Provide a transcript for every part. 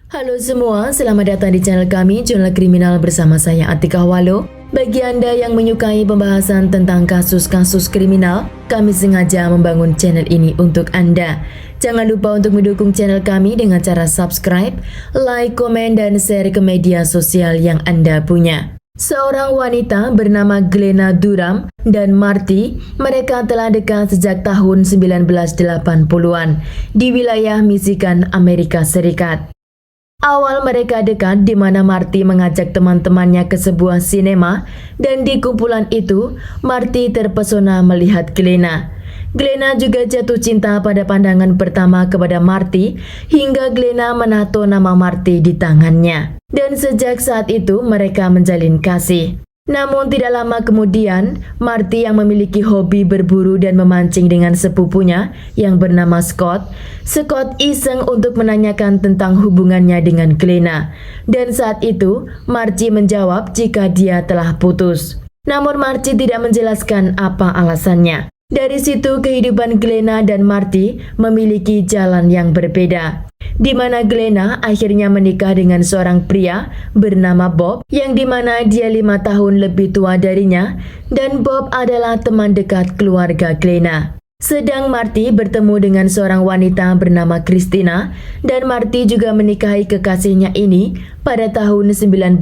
Halo semua, selamat datang di channel kami, Jurnal Kriminal bersama saya Atika Walo. Bagi Anda yang menyukai pembahasan tentang kasus-kasus kriminal, kami sengaja membangun channel ini untuk Anda. Jangan lupa untuk mendukung channel kami dengan cara subscribe, like, komen, dan share ke media sosial yang Anda punya. Seorang wanita bernama Glenna Durham dan Marty, mereka telah dekat sejak tahun 1980-an di wilayah Michigan, Amerika Serikat. Awal mereka dekat di mana Marty mengajak teman-temannya ke sebuah sinema dan di kumpulan itu Marty terpesona melihat Glenna. Glenna juga jatuh cinta pada pandangan pertama kepada Marty hingga Glenna menato nama Marty di tangannya. Dan sejak saat itu mereka menjalin kasih. Namun tidak lama kemudian, Marty yang memiliki hobi berburu dan memancing dengan sepupunya yang bernama Scott iseng untuk menanyakan tentang hubungannya dengan Glenna. Dan saat itu, Marty menjawab jika dia telah putus. Namun Marty tidak menjelaskan apa alasannya. Dari situ kehidupan Glenna dan Marty memiliki jalan yang berbeda, di mana Glenna akhirnya menikah dengan seorang pria bernama Bob, yang dimana dia 5 tahun lebih tua darinya, dan Bob adalah teman dekat keluarga Glenna. Sedang Marty bertemu dengan seorang wanita bernama Christina, dan Marty juga menikahi kekasihnya ini pada tahun 1991,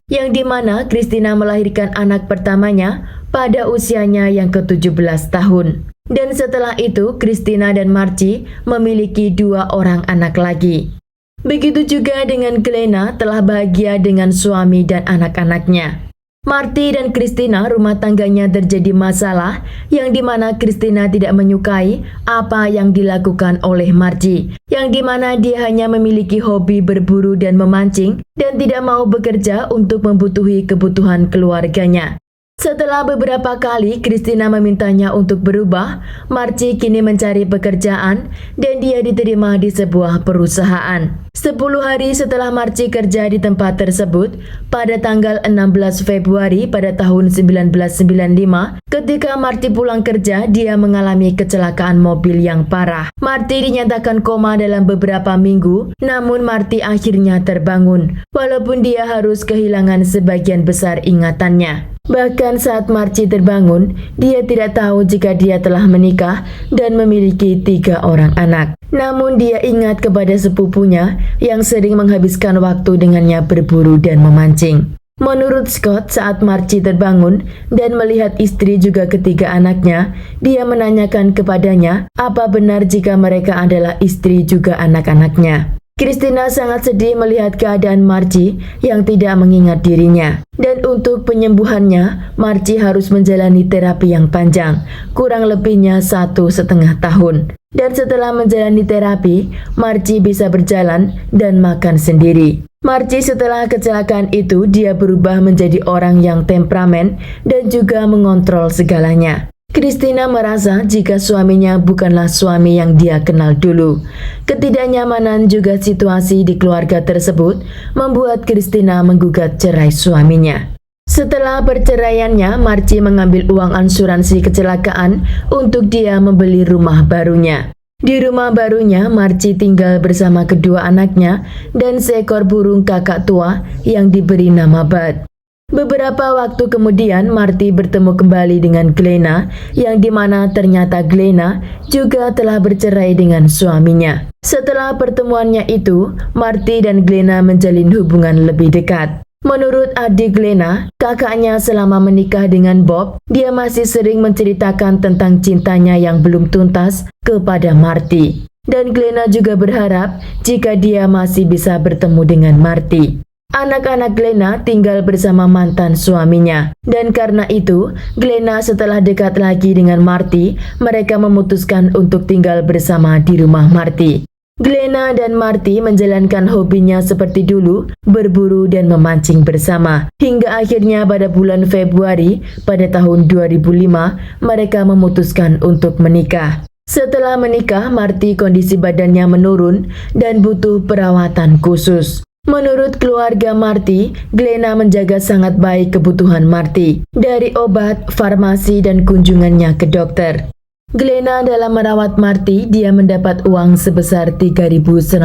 yang dimana Christina melahirkan anak pertamanya pada usianya yang ke-17 tahun. Dan setelah itu, Christina dan Marty memiliki 2 orang anak lagi. Begitu juga dengan Glenna telah bahagia dengan suami dan anak-anaknya. Marty dan Christina rumah tangganya terjadi masalah yang dimana Christina tidak menyukai apa yang dilakukan oleh Marty, yang dimana dia hanya memiliki hobi berburu dan memancing dan tidak mau bekerja untuk membutuhi kebutuhan keluarganya. Setelah beberapa kali Christina memintanya untuk berubah, Marty kini mencari pekerjaan dan dia diterima di sebuah perusahaan. 10 hari setelah Marty kerja di tempat tersebut, pada tanggal 16 Februari pada tahun 1995, ketika Marty pulang kerja, dia mengalami kecelakaan mobil yang parah. Marty dinyatakan koma dalam beberapa minggu, namun Marty akhirnya terbangun, walaupun dia harus kehilangan sebagian besar ingatannya. Bahkan saat Marty terbangun, dia tidak tahu jika dia telah menikah dan memiliki 3 orang anak. Namun dia ingat kepada sepupunya yang sering menghabiskan waktu dengannya berburu dan memancing. Menurut Scott, saat Marty terbangun dan melihat istri juga ketiga anaknya, dia menanyakan kepadanya apa benar jika mereka adalah istri juga anak-anaknya. Christina sangat sedih melihat keadaan Marty yang tidak mengingat dirinya. Dan untuk penyembuhannya, Marty harus menjalani terapi yang panjang, kurang lebihnya 1,5 tahun. Dan setelah menjalani terapi, Marty bisa berjalan dan makan sendiri. Marty setelah kecelakaan itu, dia berubah menjadi orang yang temperamen dan juga mengontrol segalanya. Christina merasa jika suaminya bukanlah suami yang dia kenal dulu. Ketidaknyamanan juga situasi di keluarga tersebut membuat Christina menggugat cerai suaminya. Setelah perceraiannya, Marty mengambil uang asuransi kecelakaan untuk dia membeli rumah barunya. Di rumah barunya, Marty tinggal bersama kedua anaknya dan seekor burung kakak tua yang diberi nama Bud. Beberapa waktu kemudian, Marty bertemu kembali dengan Glenna, yang dimana ternyata Glenna juga telah bercerai dengan suaminya. Setelah pertemuannya itu, Marty dan Glenna menjalin hubungan lebih dekat. Menurut adik Glenna, kakaknya selama menikah dengan Bob, dia masih sering menceritakan tentang cintanya yang belum tuntas kepada Marty. Dan Glenna juga berharap jika dia masih bisa bertemu dengan Marty. Anak-anak Glenna tinggal bersama mantan suaminya, dan karena itu, Glenna setelah dekat lagi dengan Marty, mereka memutuskan untuk tinggal bersama di rumah Marty. Glenna dan Marty menjalankan hobinya seperti dulu, berburu dan memancing bersama, hingga akhirnya pada bulan Februari pada tahun 2005, mereka memutuskan untuk menikah. Setelah menikah, Marty kondisi badannya menurun dan butuh perawatan khusus. Menurut keluarga Marty, Glenna menjaga sangat baik kebutuhan Marty, dari obat, farmasi, dan kunjungannya ke dokter. Glenna dalam merawat Marty, dia mendapat uang sebesar $3.153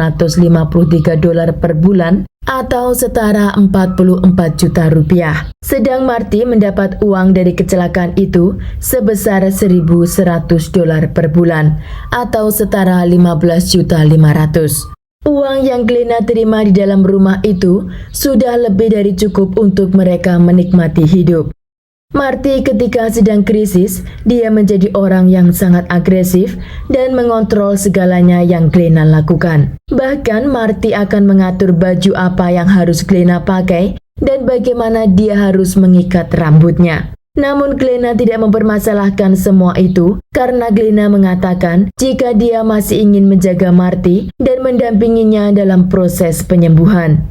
per bulan atau setara 44 juta rupiah. Sedang Marty mendapat uang dari kecelakaan itu sebesar $1.100 per bulan atau setara 15.500.000. Uang yang Glenna terima di dalam rumah itu sudah lebih dari cukup untuk mereka menikmati hidup. Marty ketika sedang krisis, dia menjadi orang yang sangat agresif dan mengontrol segalanya yang Glenna lakukan. Bahkan Marty akan mengatur baju apa yang harus Glenna pakai dan bagaimana dia harus mengikat rambutnya. Namun Glenna tidak mempermasalahkan semua itu karena Glenna mengatakan jika dia masih ingin menjaga Marty dan mendampinginya dalam proses penyembuhan.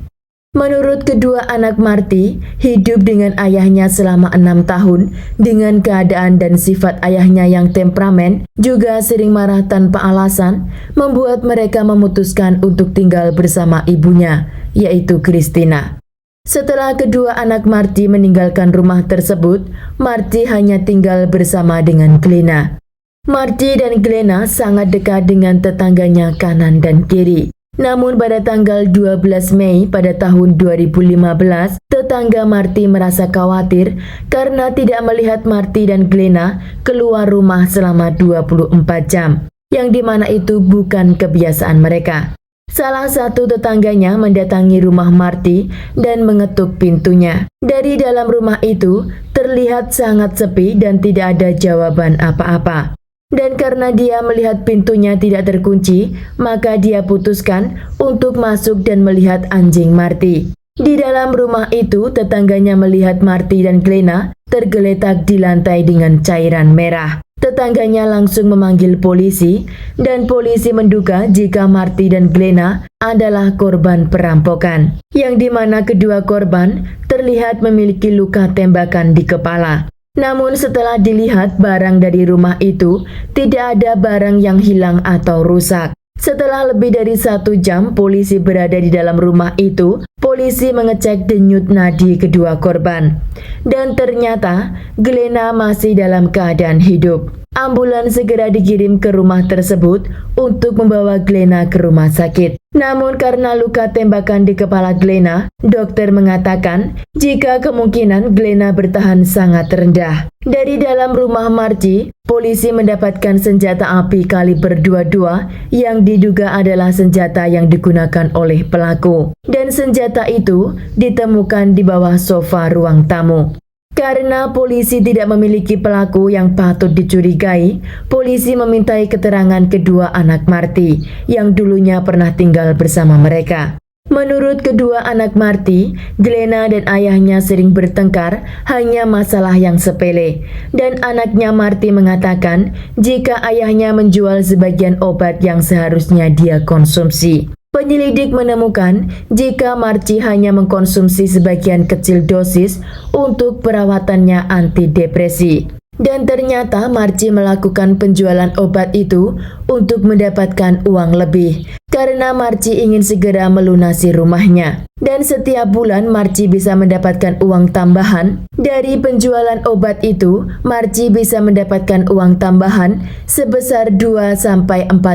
Menurut kedua anak Marty, hidup dengan ayahnya selama 6 tahun dengan keadaan dan sifat ayahnya yang temperamen juga sering marah tanpa alasan membuat mereka memutuskan untuk tinggal bersama ibunya, yaitu Christina. Setelah kedua anak Marty meninggalkan rumah tersebut, Marty hanya tinggal bersama dengan Glenna. Marty dan Glenna sangat dekat dengan tetangganya kanan dan kiri. Namun pada tanggal 12 Mei pada tahun 2015, tetangga Marty merasa khawatir karena tidak melihat Marty dan Glenna keluar rumah selama 24 jam, yang dimana itu bukan kebiasaan mereka. Salah satu tetangganya mendatangi rumah Marty dan mengetuk pintunya. Dari dalam rumah itu terlihat sangat sepi dan tidak ada jawaban apa-apa. Dan karena dia melihat pintunya tidak terkunci, maka dia putuskan untuk masuk dan melihat anjing Marty. Di dalam rumah itu, tetangganya melihat Marty dan Glenna tergeletak di lantai dengan cairan merah. Tetangganya langsung memanggil polisi, dan polisi menduga jika Marty dan Glenna adalah korban perampokan, yang dimana kedua korban terlihat memiliki luka tembakan di kepala. Namun setelah dilihat barang dari rumah itu, tidak ada barang yang hilang atau rusak. Setelah lebih dari 1 jam polisi berada di dalam rumah itu, polisi mengecek denyut nadi kedua korban. Dan ternyata Glenna masih dalam keadaan hidup. Ambulans segera dikirim ke rumah tersebut untuk membawa Glenna ke rumah sakit. Namun karena luka tembakan di kepala Glenna, dokter mengatakan jika kemungkinan Glenna bertahan sangat rendah. Dari dalam rumah Marty, polisi mendapatkan senjata api kaliber 22 yang diduga adalah senjata yang digunakan oleh pelaku. Dan senjata itu ditemukan di bawah sofa ruang tamu. Karena polisi tidak memiliki pelaku yang patut dicurigai, polisi memintai keterangan kedua anak Marty yang dulunya pernah tinggal bersama mereka. Menurut kedua anak Marty, Glenna dan ayahnya sering bertengkar hanya masalah yang sepele. Dan anaknya Marty mengatakan jika ayahnya menjual sebagian obat yang seharusnya dia konsumsi. Penyelidik menemukan jika Marty hanya mengkonsumsi sebagian kecil dosis untuk perawatannya antidepresi. Dan ternyata Marty melakukan penjualan obat itu untuk mendapatkan uang lebih. Karena Marty ingin segera melunasi rumahnya. Dan setiap bulan Marty bisa mendapatkan uang tambahan. Dari penjualan obat itu, Marty bisa mendapatkan uang tambahan sebesar 2-4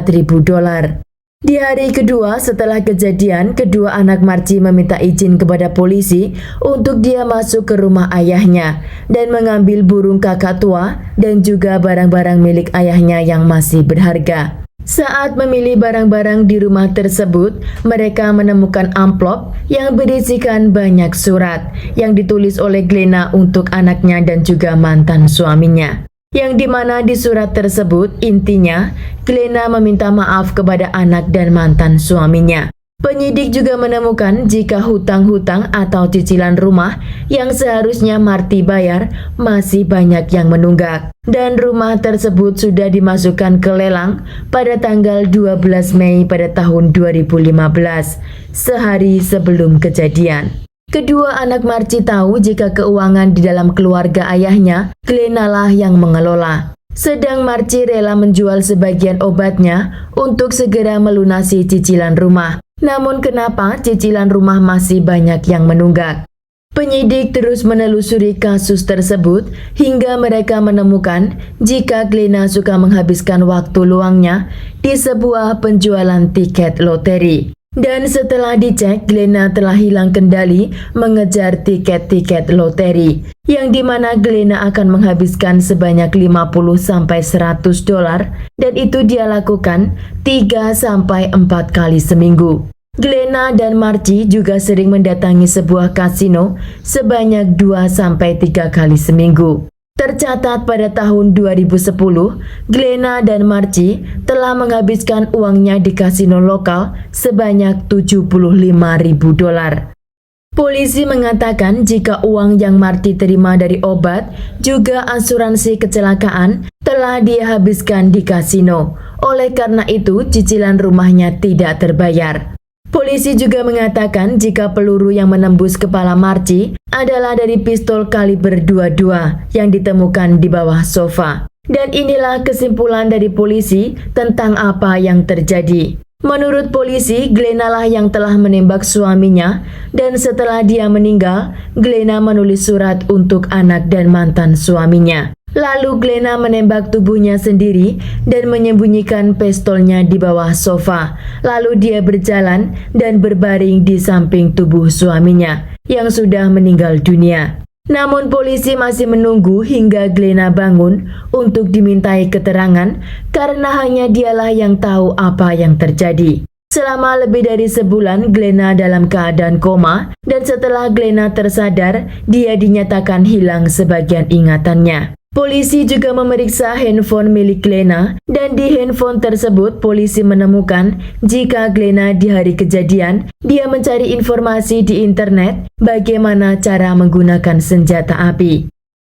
ribu dolar. Di hari kedua setelah kejadian, kedua anak Marty meminta izin kepada polisi untuk dia masuk ke rumah ayahnya dan mengambil burung kakak tua dan juga barang-barang milik ayahnya yang masih berharga. Saat memilih barang-barang di rumah tersebut, mereka menemukan amplop yang berisikan banyak surat yang ditulis oleh Glenna untuk anaknya dan juga mantan suaminya. Yang dimana di surat tersebut intinya Glenna meminta maaf kepada anak dan mantan suaminya. Penyidik juga menemukan jika hutang-hutang atau cicilan rumah yang seharusnya Marty bayar masih banyak yang menunggak. Dan rumah tersebut sudah dimasukkan ke lelang pada tanggal 12 Mei pada tahun 2015, sehari sebelum kejadian. Kedua anak Marty tahu jika keuangan di dalam keluarga ayahnya, Glenna lah yang mengelola. Sedang Marty rela menjual sebagian obatnya untuk segera melunasi cicilan rumah. Namun kenapa cicilan rumah masih banyak yang menunggak? Penyidik terus menelusuri kasus tersebut hingga mereka menemukan jika Glenna suka menghabiskan waktu luangnya di sebuah penjualan tiket loteri. Dan setelah dicek, Glenna telah hilang kendali mengejar tiket-tiket loteri, yang dimana Glenna akan menghabiskan sebanyak 50-100 dolar, dan itu dia lakukan 3-4 kali seminggu. Glenna dan Marci juga sering mendatangi sebuah kasino sebanyak 2-3 kali seminggu. Tercatat pada tahun 2010, Glenna dan Marci telah menghabiskan uangnya di kasino lokal sebanyak 75.000 dolar. Polisi mengatakan jika uang yang Marci terima dari obat juga asuransi kecelakaan telah dia habiskan di kasino. Oleh karena itu, cicilan rumahnya tidak terbayar. Polisi juga mengatakan jika peluru yang menembus kepala Marci adalah dari pistol kaliber 22 yang ditemukan di bawah sofa. Dan inilah kesimpulan dari polisi tentang apa yang terjadi. Menurut polisi, Glenna lah yang telah menembak suaminya, dan setelah dia meninggal, Glenna menulis surat untuk anak dan mantan suaminya. Lalu Glenna menembak tubuhnya sendiri dan menyembunyikan pistolnya di bawah sofa. Lalu dia berjalan dan berbaring di samping tubuh suaminya yang sudah meninggal dunia. Namun polisi masih menunggu hingga Glenna bangun untuk dimintai keterangan karena hanya dialah yang tahu apa yang terjadi. Selama lebih dari sebulan Glenna dalam keadaan koma, dan setelah Glenna tersadar, dia dinyatakan hilang sebagian ingatannya. Polisi juga memeriksa handphone milik Glenna, dan di handphone tersebut polisi menemukan jika Glenna di hari kejadian dia mencari informasi di internet bagaimana cara menggunakan senjata api.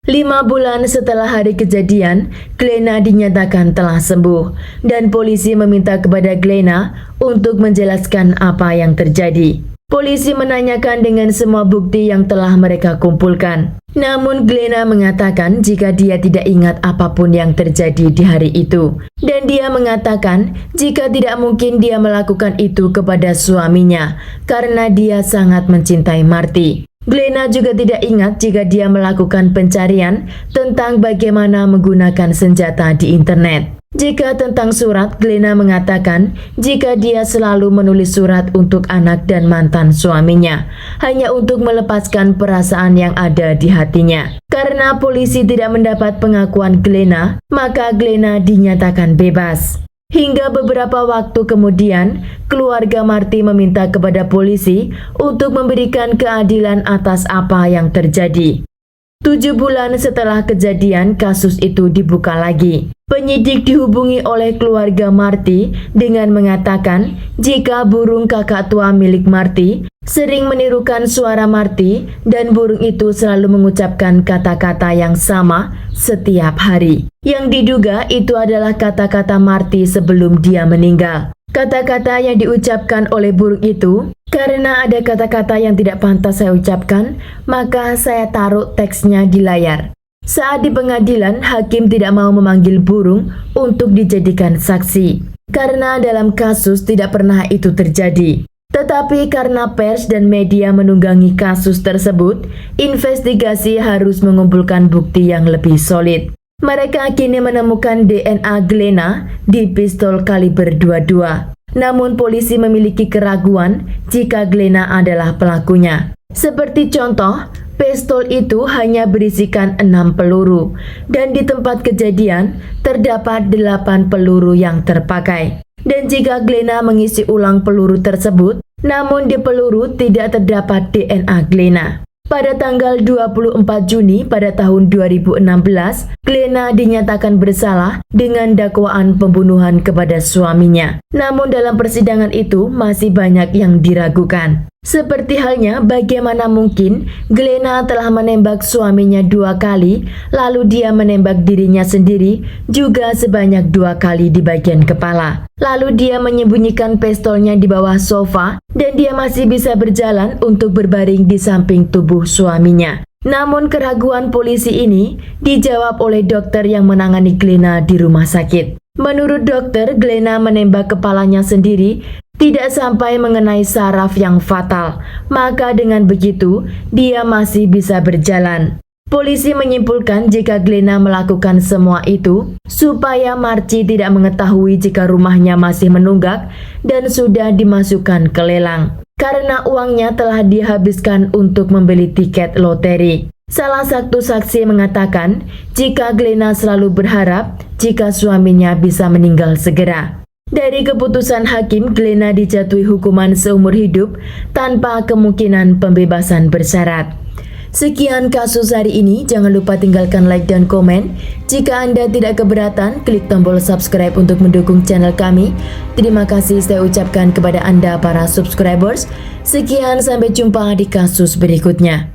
5 bulan setelah hari kejadian, Glenna dinyatakan telah sembuh, dan polisi meminta kepada Glenna untuk menjelaskan apa yang terjadi. Polisi menanyakan dengan semua bukti yang telah mereka kumpulkan. Namun Glenna mengatakan jika dia tidak ingat apapun yang terjadi di hari itu. Dan dia mengatakan jika tidak mungkin dia melakukan itu kepada suaminya karena dia sangat mencintai Marty. Glenna juga tidak ingat jika dia melakukan pencarian tentang bagaimana menggunakan senjata di internet. Jika tentang surat, Glenna mengatakan jika dia selalu menulis surat untuk anak dan mantan suaminya, hanya untuk melepaskan perasaan yang ada di hatinya. Karena polisi tidak mendapat pengakuan Glenna, maka Glenna dinyatakan bebas. Hingga beberapa waktu kemudian, keluarga Marty meminta kepada polisi untuk memberikan keadilan atas apa yang terjadi. 7 bulan setelah kejadian, kasus itu dibuka lagi. Penyidik dihubungi oleh keluarga Marty dengan mengatakan jika burung kakak tua milik Marty sering menirukan suara Marty dan burung itu selalu mengucapkan kata-kata yang sama setiap hari. Yang diduga itu adalah kata-kata Marty sebelum dia meninggal. Kata-kata yang diucapkan oleh burung itu, karena ada kata-kata yang tidak pantas saya ucapkan, maka saya taruh teksnya di layar. Saat di pengadilan, hakim tidak mau memanggil burung untuk dijadikan saksi, karena dalam kasus tidak pernah itu terjadi. Tetapi karena pers dan media menunggangi kasus tersebut, investigasi harus mengumpulkan bukti yang lebih solid. Mereka kini menemukan DNA Glenna di pistol kaliber 22. Namun polisi memiliki keraguan jika Glenna adalah pelakunya. Seperti contoh, pistol itu hanya berisikan 6 peluru dan di tempat kejadian terdapat 8 peluru yang terpakai. Dan jika Glenna mengisi ulang peluru tersebut, namun di peluru tidak terdapat DNA Glenna. Pada tanggal 24 Juni pada tahun 2016, Glenna dinyatakan bersalah dengan dakwaan pembunuhan kepada suaminya. Namun dalam persidangan itu masih banyak yang diragukan. Seperti halnya bagaimana mungkin Glenna telah menembak suaminya 2 kali, lalu dia menembak dirinya sendiri juga sebanyak 2 kali di bagian kepala. Lalu dia menyembunyikan pistolnya di bawah sofa dan dia masih bisa berjalan untuk berbaring di samping tubuh suaminya. Namun keraguan polisi ini dijawab oleh dokter yang menangani Glenna di rumah sakit. Menurut dokter, Glenna menembak kepalanya sendiri tidak sampai mengenai saraf yang fatal, maka dengan begitu dia masih bisa berjalan. Polisi menyimpulkan jika Glenna melakukan semua itu supaya Marci tidak mengetahui jika rumahnya masih menunggak dan sudah dimasukkan ke lelang, karena uangnya telah dihabiskan untuk membeli tiket loteri. Salah satu saksi mengatakan jika Glenna selalu berharap jika suaminya bisa meninggal segera. Dari keputusan hakim, Glenna dijatuhi hukuman seumur hidup tanpa kemungkinan pembebasan bersyarat. Sekian kasus hari ini, jangan lupa tinggalkan like dan komen. Jika Anda tidak keberatan, klik tombol subscribe untuk mendukung channel kami. Terima kasih saya ucapkan kepada Anda para subscribers. Sekian, sampai jumpa di kasus berikutnya.